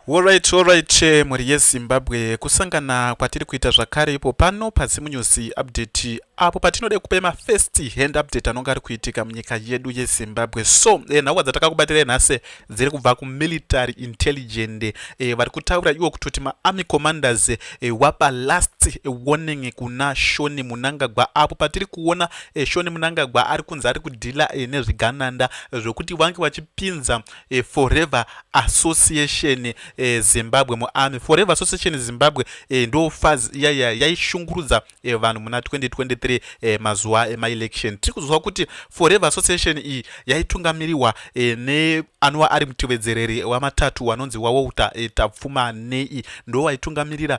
Alright, muri yeZimbabwe kusangana kwatiri kuita zvakare ipo pano pazimu news update apo patinode kupa first hand update anonga ari kuitika munyika yedu yeZimbabwe. So nhauwa dzatakakubatirai nhasi dziri kubva kumilitary intelligent vari kutaura iwo kutoti maarmy commanders wapa last warning kuna Sean Mnangagwa apo patiri kuona Sean Mnangagwa ari kunzi ari kudhila nezvigananda zvokuti vange vachipinza forever association Zimbabwe muarmy. Forever Association Zimbabwe ndo FAZ yaishungurudza vanhu muna 2023 mazuva emaelection. Tiri kuzwa kuti Forever Association iyi yaitungamirirwa neanova ari mutevedzereri wamatatu wanonzi waWauta Tapfuma nei ndo waitungamirira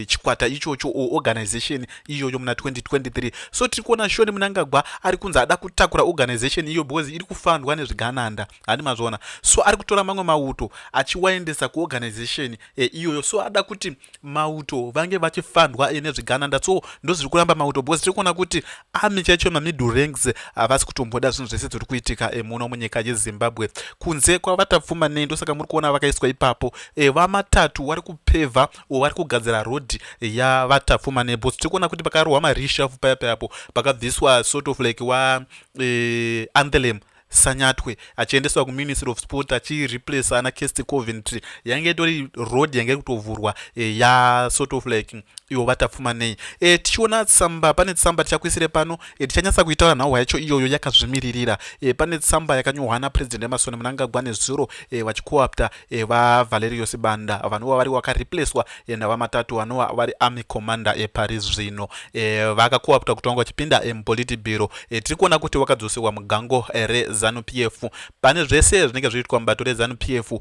chikwata ichocho organization iyoyo muna 2023. So tiri kuona Sean Mnangagwa ari kunzi ada kutakura organization iyo because iri kufandwa nezvigananda, hani mazviona. So ari kutora mamwe mauto achiwaendesa kuorganization iyoyo. So ada kuti mauto vange vachifandwa nezvigananda. So ndo zviri kuramba mauto because tiri kuona kuti army chaicho mamiddle ranks havasi kutomboda zvinhu zvese zviri kuitika muno munyika yeZimbabwe. Kunze kwavatapfuma nei ndosaka muri kuona vakaiswa ipapo vamatatu vari kupevha vari kugadzira road yavatapfuma nei because tiri kuona kuti pakarohwa mareshafu payapayapo pakabviswa sort of like anthem Sanyatwe achiendeswa kuministry of sport achireplace ana Kesti Coventry. Yange itori road yange kutovhurwa ya sort of like iwo vatapfuma nei. Tichiona tsamba, pane tsamba tichakuisire pano tichanyatsa kuitaura nhauwa yacho iyoyo yakazvimiririra. Pane tsamba yakanyorwa napresident Emmerson Mnangagwa nezuro vachikoapta vaValerius Banda vanova vari vakareplacewa navamatatu vanova vari army commander pari zvino vakakoapta kuti vanga vachipinda mupolitbiro. Tiri kuona kuti vakadzoserwa mugango reZANU-PF. Pane zvese zvinenge zviitwa mubato reZANU-PF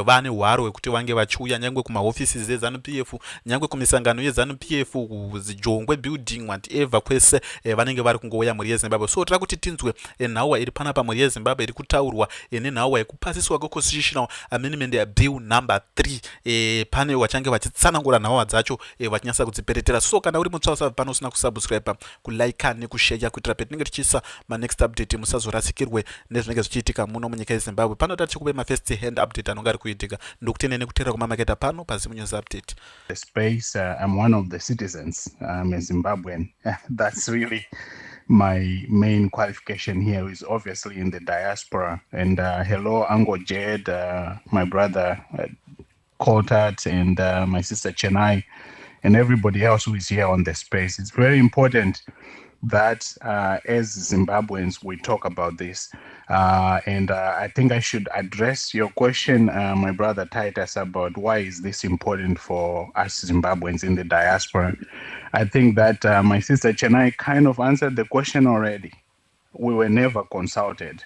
vane hwaro hwekuti vange vachiuya nyangwe kumahofisi eZANU-PF, nyangwe kumisangano yeZANU-PF, kuzijongwe building whatever kwese vanenge vari kungouya muri yeZimbabwe. So tira kuti tinzwe nhauwa iri panapa muri yeZimbabwe iri kutaurwa nenhauwa yekupasiswa kweconstitutional amendment bill number 3. Pane vachange vachitsanangura nhauwa dzacho vachinyatsa kudziperetera. So kana uri mutsva usabva pano usina kusubscribe, kulike nekushare kuitira petinenge tichiisa manext update musazorasikirwe nezvinenge zvichiitika muno munyika yeZimbabwe. Pano tatichikupa first hand update anonga ari kuitika ndokutendeni kutera kumamaketa pano pazimu news update. The space, I'm one of the citizens. I'm a Zimbabwean. That's really my main qualification here, is obviously in the diaspora. And hello, Uncle Jed, my brother Coltart, and my sister Chennai, and everybody else who is here on the space. It's very important that as Zimbabweans we talk about this, and I think I should address your question, my brother Titus, about why is this important for us Zimbabweans in the diaspora. I think that my sister Chennai kind of answered the question already. We were never consulted.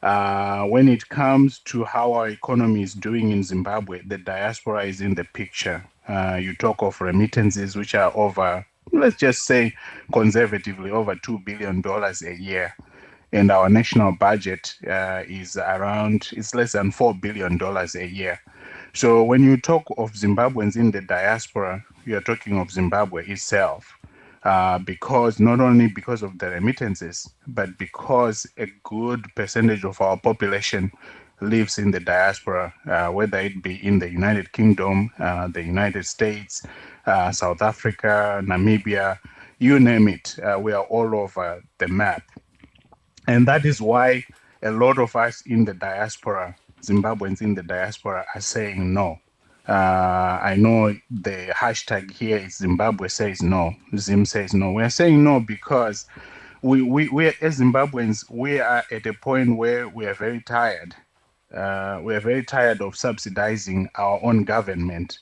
When it comes to how our economy is doing in Zimbabwe, the diaspora is in the picture. You talk of remittances, which are over, let's just say conservatively, over $2 billion a year. And our national budget is around, it's less than $4 billion a year. So when you talk of Zimbabweans in the diaspora, you are talking of Zimbabwe itself. Because not only because of the remittances, but because a good percentage of our population lives in the diaspora, whether it be in the United Kingdom, the United States, South Africa, Namibia, you name it, we are all over the map. And that is why a lot of us in the diaspora, Zimbabweans in the diaspora, are saying no. I know the hashtag here is Zimbabwe says no, Zim says no. We're saying no because we as Zimbabweans, we are at a point where we are very tired. We are very tired of subsidizing our own government.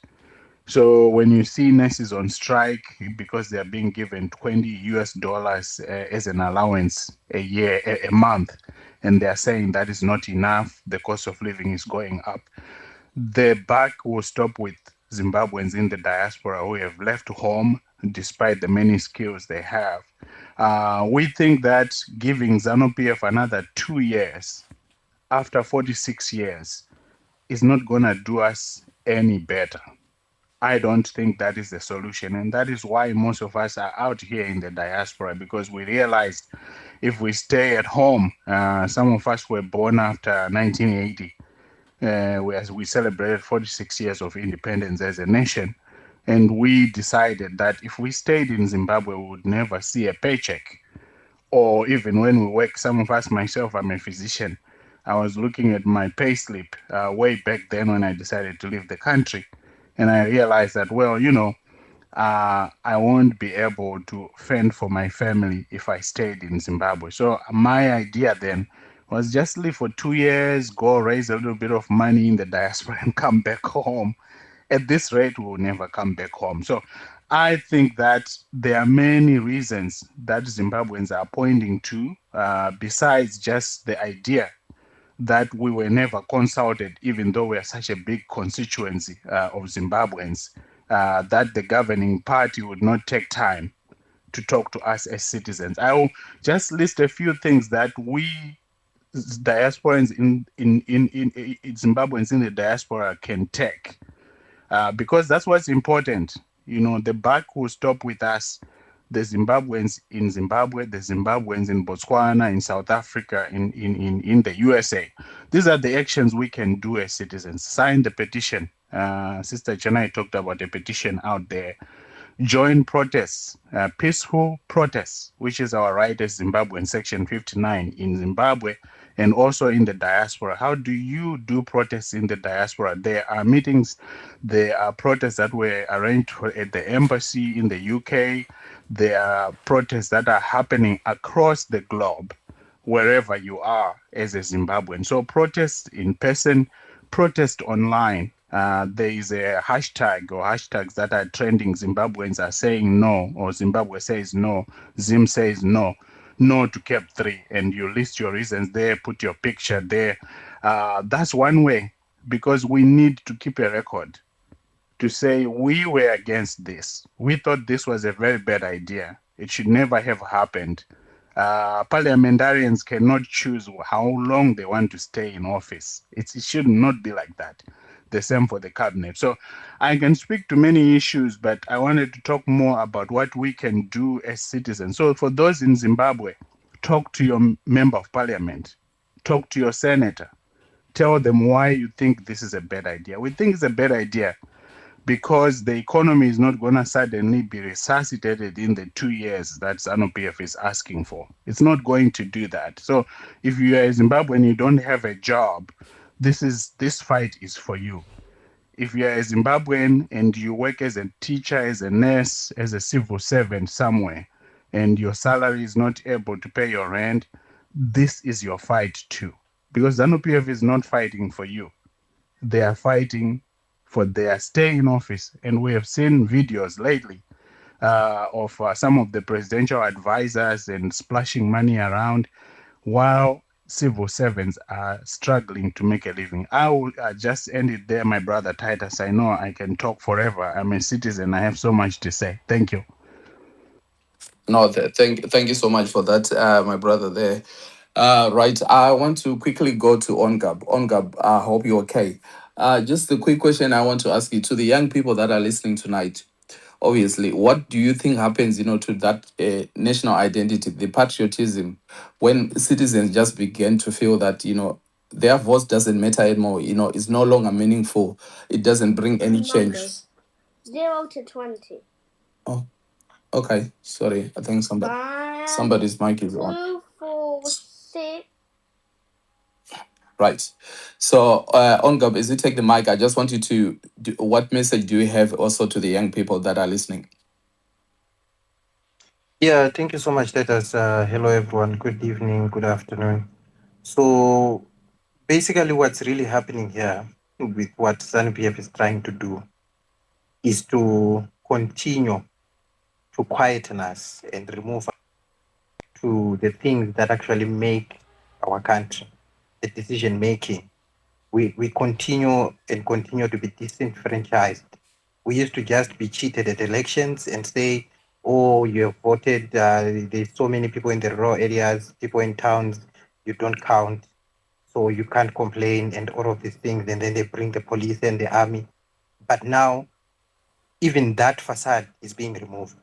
So when you see nurses on strike because they are being given $20 as an allowance a month, and they are saying that is not enough, the cost of living is going up, the buck will stop with Zimbabweans in the diaspora who have left home despite the many skills they have. We think that giving ZANU-PF another 2 years after 46 years is not going to do us any better. I don't think that is the solution, and that is why most of us are out here in the diaspora, because we realized if we stay at home, some of us were born after 1980, we celebrated 46 years of independence as a nation. And we decided that if we stayed in Zimbabwe, we would never see a paycheck. Or even when we work, some of us, myself, I'm a physician. I was looking at my payslip way back then when I decided to leave the country. And I realized that, well, I won't be able to fend for my family if I stayed in Zimbabwe. So my idea then was just live for 2 years, go raise a little bit of money in the diaspora and come back home. At this rate, we will never come back home. So I think that there are many reasons that Zimbabweans are pointing to, besides just the idea that we were never consulted, even though we are such a big constituency of Zimbabweans, that the governing party would not take time to talk to us as citizens. I will just list a few things that we diasporans in Zimbabweans in the diaspora can take, because that's what's important. The buck will stop with us. The Zimbabweans in Zimbabwe, the Zimbabweans in Botswana, in South Africa, in the USA. These are the actions we can do as citizens. Sign the petition. Sister Chennai talked about a petition out there. Join protests, peaceful protests, which is our right as Zimbabwean, Section 59 in Zimbabwe and also in the diaspora. How do you do protests in the diaspora? There are meetings, there are protests that were arranged at the embassy in the UK. There are protests that are happening across the globe, wherever you are as a Zimbabwean. So protest in person, protest online. There is a hashtag or hashtags that are trending. Zimbabweans are saying no, or Zimbabwe says no, Zim says no, no to Cap 3, and you list your reasons there, put your picture there. That's one way, because we need to keep a record to say we were against this. We thought this was a very bad idea. It should never have happened. Parliamentarians cannot choose how long they want to stay in office. It should not be like that. The same for the cabinet. So I can speak to many issues, but I wanted to talk more about what we can do as citizens. So for those in Zimbabwe, talk to your member of parliament, talk to your senator, tell them why you think this is a bad idea. We think it's a bad idea because the economy is not going to suddenly be resuscitated in the 2 years that ZANU-PF is asking for. It's not going to do that. So if you are a Zimbabwean, you don't have a job, this fight is for you. If you are a Zimbabwean and you work as a teacher, as a nurse, as a civil servant somewhere, and your salary is not able to pay your rent, this is your fight too. Because ZANU-PF is not fighting for you. They are fighting for their stay in office. And we have seen videos lately of some of the presidential advisors and splashing money around while civil servants are struggling to make a living. I will just end it there, my brother Titus. I know I can talk forever. I'm a citizen. I have so much to say. Thank you. No, thank you so much for that, my brother there. Right, I want to quickly go to Ongab. Ongab, I hope you're okay. Just a quick question I want to ask you to the young people that are listening tonight. Obviously, what do you think happens, to that national identity, the patriotism, when citizens just begin to feel that, their voice doesn't matter anymore, it's no longer meaningful, it doesn't bring any change? 0 to 20. Oh, okay. Sorry, I think somebody's mic is on. 2, 4, 6. Right. So, Ongab, as you take the mic, I just want you to what message do you have also to the young people that are listening? Yeah, thank you so much, Titus. Hello, everyone. Good evening, good afternoon. So, basically, what's really happening here with what ZANU-PF is trying to do is to continue to quieten us and remove us to the things that actually make our country, the decision making. We continue and continue to be disenfranchised. We used to just be cheated at elections and say, oh, you have voted, there's so many people in the rural areas, people in towns, you don't count, so you can't complain and all of these things. And then they bring the police and the army. But now, even that facade is being removed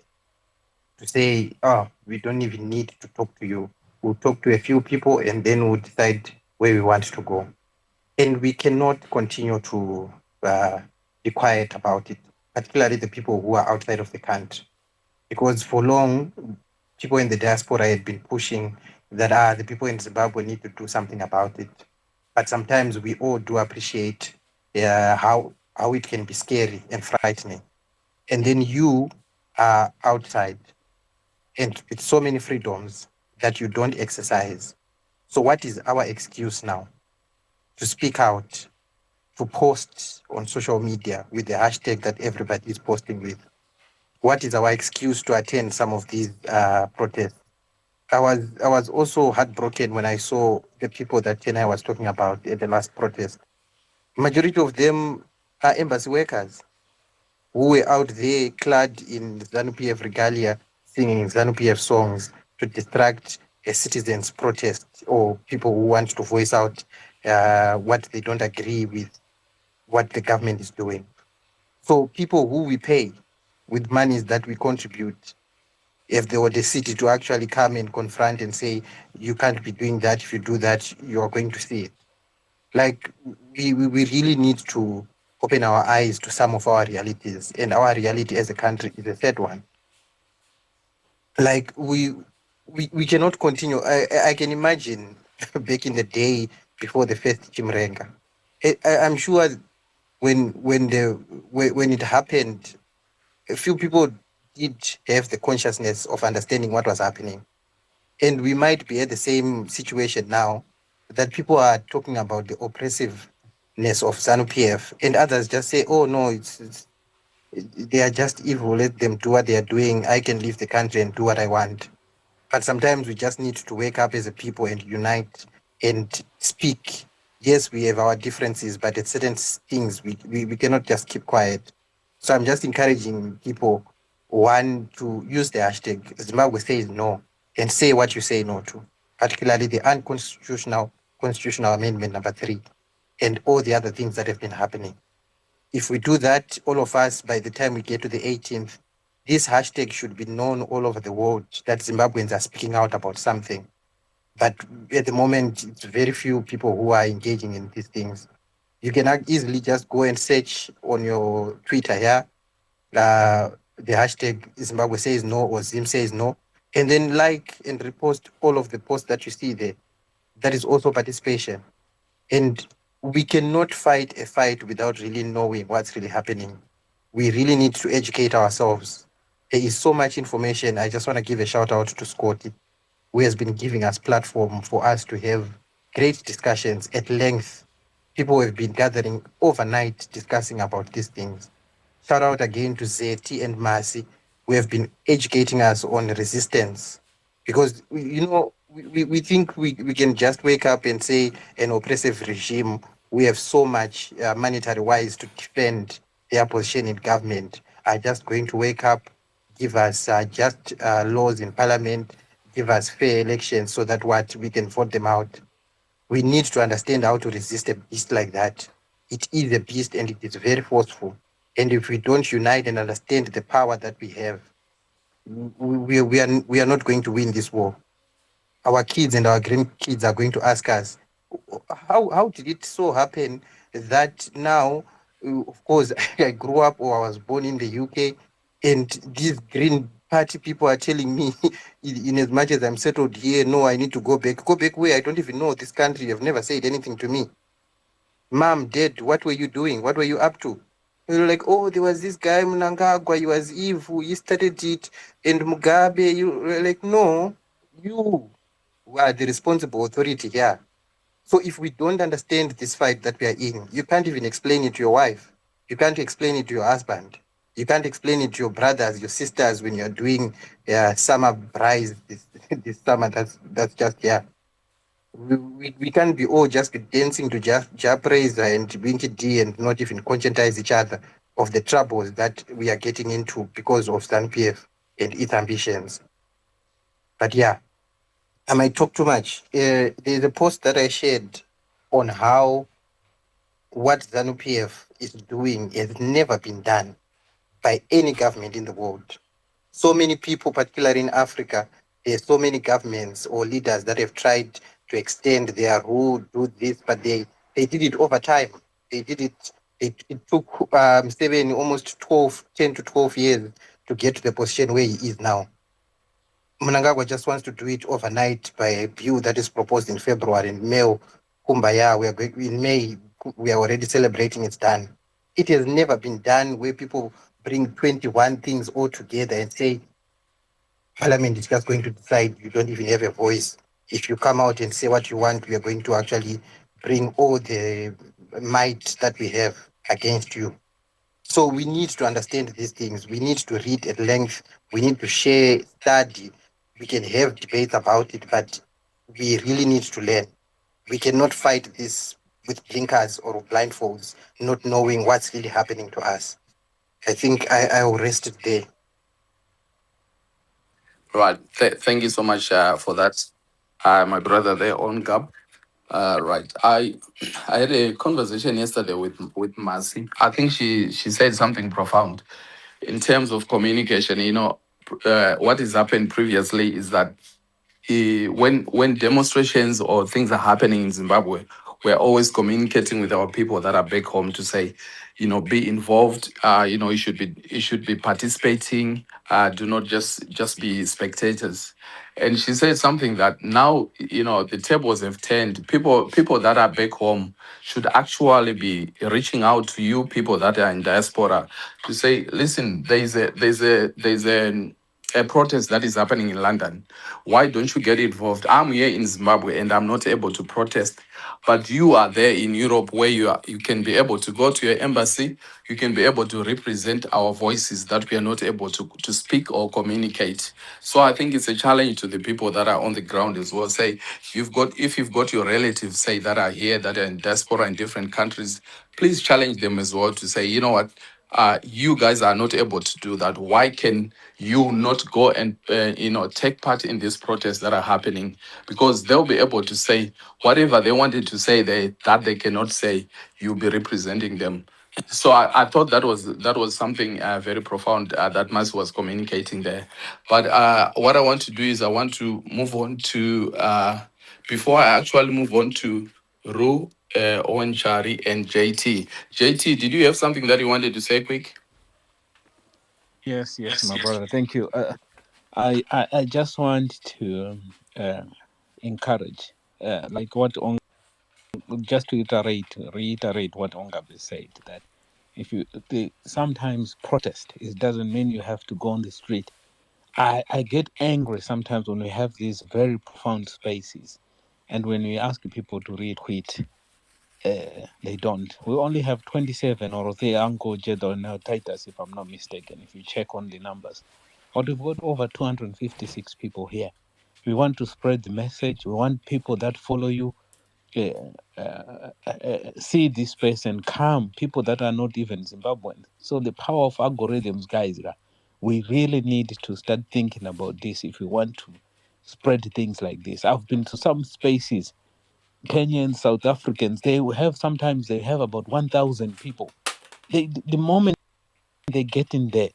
to say, oh, we don't even need to talk to you. We'll talk to a few people and then we'll decide where we want to go. And we cannot continue to be quiet about it, particularly the people who are outside of the country. Because for long, people in the diaspora had been pushing that the people in Zimbabwe need to do something about it. But sometimes we all do appreciate how it can be scary and frightening. And then you are outside and with so many freedoms that you don't exercise. So what is our excuse now? To speak out, to post on social media with the hashtag that everybody is posting with? What is our excuse to attend some of these protests? I was also heartbroken when I saw the people that Chennai was talking about at the last protest. Majority of them are embassy workers who were out there clad in ZANU-PF regalia, singing ZANU-PF songs to distract a citizens' protest or people who want to voice out what they don't agree with what the government is doing. So people who we pay with monies that we contribute, if they were the city to actually come and confront and say, you can't be doing that, if you do that, you are going to see it. Like, we really need to open our eyes to some of our realities. And our reality as a country is a third one. Like, we cannot continue. I can imagine back in the day before the first Chimrenga. I'm sure when it happened, a few people did have the consciousness of understanding what was happening. And we might be at the same situation now that people are talking about the oppressiveness of ZANU PF, and others just say, oh no, they are just evil, let them do what they are doing. I can leave the country and do what I want. But sometimes we just need to wake up as a people and unite and speak. Yes, we have our differences, but at certain things, we cannot just keep quiet. So I'm just encouraging people, one, to use the hashtag Zimbabwe says no and say what you say no to, particularly the unconstitutional constitutional amendment number 3 and all the other things that have been happening. If we do that, all of us, by the time we get to the 18th, this hashtag should be known all over the world that Zimbabweans are speaking out about something. But at the moment, it's very few people who are engaging in these things. You can easily just go and search on your Twitter here, the hashtag Zimbabwe says no or Zim says no, and then like and repost all of the posts that you see there. That is also participation. And we cannot fight a fight without really knowing what's really happening. We really need to educate ourselves. There is so much information. I just want to give a shout out to Scotty, who has been giving us platform for us to have great discussions at length. People have been gathering overnight discussing about these things. Shout out again to Zeti and Masi, who have been educating us on resistance. Because, we think we can just wake up and say an oppressive regime, we have so much monetary wise to defend their position in government, are just going to wake up, give us just laws in parliament, give us fair elections so that what we can vote them out. We need to understand how to resist a beast like that. It is a beast and it is very forceful. And if we don't unite and understand the power that we have, we are not going to win this war. Our kids and our grandkids are going to ask us, how did it so happen that now, of course, I grew up or I was born in the UK, and these Green Party people are telling me, in as much as I'm settled here, no, I need to go back. Go back where? I don't even know this country. You've never said anything to me. Mom, Dad, what were you doing? What were you up to? They were like, oh, there was this guy Mnangagwa, he was evil, he started it, and Mugabe. You were like, no, you are the responsible authority here. So if we don't understand this fight that we are in, you can't even explain it to your wife. You can't explain it to your husband. You can't explain it to your brothers, your sisters when you're doing summer brides this summer. That's just yeah. We can't be all just dancing to Japraise and Winky D and not even conscientize each other of the troubles that we are getting into because of StanPF and its ambitions. But yeah, I might talk too much. There's a post that I shared on how what ZANU-PF is doing has never been done by any government in the world. So many people, particularly in Africa, there's so many governments or leaders that have tried to extend their rule, do this, but they They did it over time. They did it. It took Museveni almost 10 to 12 years to get to the position where he is now. Mnangagwa just wants to do it overnight by a bill that is proposed in February. In May, Kumbaya, in May, we are already celebrating it's done. It has never been done where people bring 21 things all together and say, Parliament is just going to decide. You don't even have a voice. If you come out and say what you want, we are going to actually bring all the might that we have against you. So we need to understand these things. We need to read at length. We need to share, study. We can have debates about it, but we really need to learn. We cannot fight this with blinkers or blindfolds, not knowing what's really happening to us. I think I will rest it there. Right. Thank you so much for that, my brother there on Gab. Right. I had a conversation yesterday with Mercy. I think she said something profound in terms of communication. You know, what has happened previously is that when demonstrations or things are happening in Zimbabwe, we're always communicating with our people that are back home to say, you know, be involved. You should be participating. Do not just be spectators. And she said something that now, you know, the tables have turned. People that are back home should actually be reaching out to you people that are in diaspora to say, listen, there's a protest that is happening in London. Why don't you get involved? I'm here in Zimbabwe and I'm not able to protest, but you are there in Europe where you can be able to go to your embassy. You can be able to represent our voices that we are not able to speak or communicate. So I think it's a challenge to the people that are on the ground as well. Say, if you've got your relatives, say, that are here, that are in diaspora in different countries, please challenge them as well to say, you know what, you guys are not able to do that. Why can you not go and take part in these protests that are happening? Because they'll be able to say whatever they wanted to say that they cannot say. You'll be representing them. So I thought that was something very profound that Mas was communicating there. But what I want to do is I want to move on to before I actually move on to Ru, Owen Chari, and JT. JT, did you have something that you wanted to say quick? Yes, my brother. Thank you. I just want to encourage, like just to reiterate what Ongabe said, that if sometimes protest, it doesn't mean you have to go on the street. I get angry sometimes when we have these very profound spaces, and when we ask people to retweet, they don't. We only have 27, or the Uncle Jed or now Titus, if I'm not mistaken, if you check on the numbers. But we've got over 256 people here. We want to spread the message. We want people that follow you see this space and come, people that are not even Zimbabweans. So the power of algorithms, guys, we really need to start thinking about this if we want to spread things like this. I've been to some spaces, Kenyans, South Africans, sometimes they have about 1,000 people. The moment they get in there,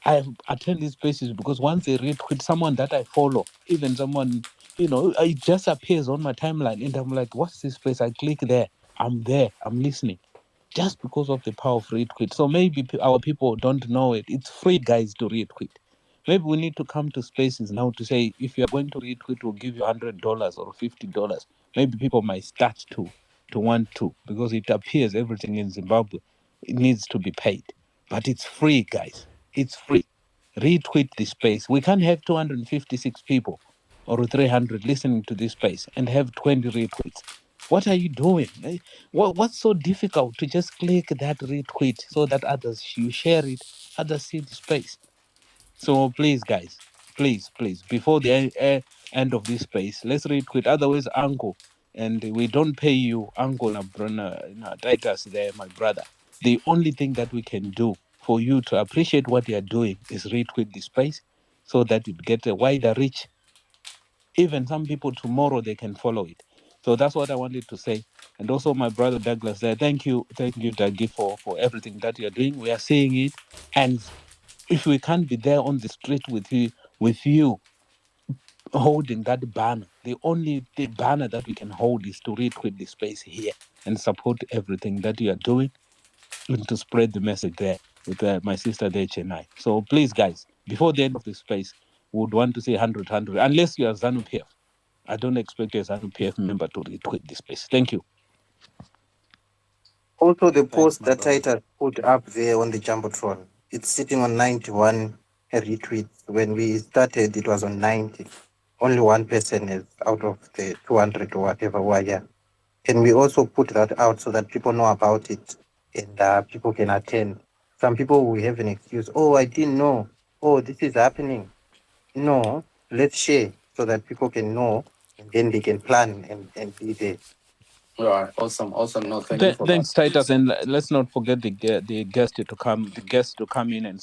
I attend these spaces because once they retweet someone that I follow, even someone, it just appears on my timeline and I'm like, what's this place? I click there, I'm listening. Just because of the power of retweet. So maybe our people don't know it. It's free, guys, to retweet. Maybe we need to come to spaces now to say, if you're going to retweet, we'll give you $100 or $50. Maybe people might start to want to, because it appears everything in Zimbabwe, it needs to be paid. But it's free, guys. It's free. Retweet this space. We can't have 256 people or 300 listening to this space and have 20 retweets. What are you doing? What's so difficult to just click that retweet so that you share it, others see the space? So please, guys, please, before the end of this space, let's retweet. Otherwise, Uncle, and we don't pay you, Uncle Nabrona, Titus there, my brother. The only thing that we can do for you to appreciate what you are doing is retweet the space so that it gets a wider reach. Even some people tomorrow, they can follow it. So that's what I wanted to say. And also my brother Douglas there. Thank you, Dougie, for everything that you're doing. We are seeing it. And if we can't be there on the street with you holding that banner, the banner that we can hold is to retweet the space here and support everything that you are doing and to spread the message there with my sister there, Chennai. So please, guys, before the end of the space, we would want to say 100, unless you are ZANU-PF. I don't expect a ZANU-PF member to retweet this space. Thank you. Also, the Thanks, post my that brother. Titus put up there on the Jumbotron, it's sitting on 91 retweets. When we started, it was on 90. Only one person is out of the 200 or whatever were here. Can we also put that out so that people know about it and people can attend? Some people will have an excuse. Oh, I didn't know. Oh, this is happening. No, let's share so that people can know and then they can plan and be there. All right, awesome. No, thank you for that. Thanks, Titus, and let's not forget the guest to come in and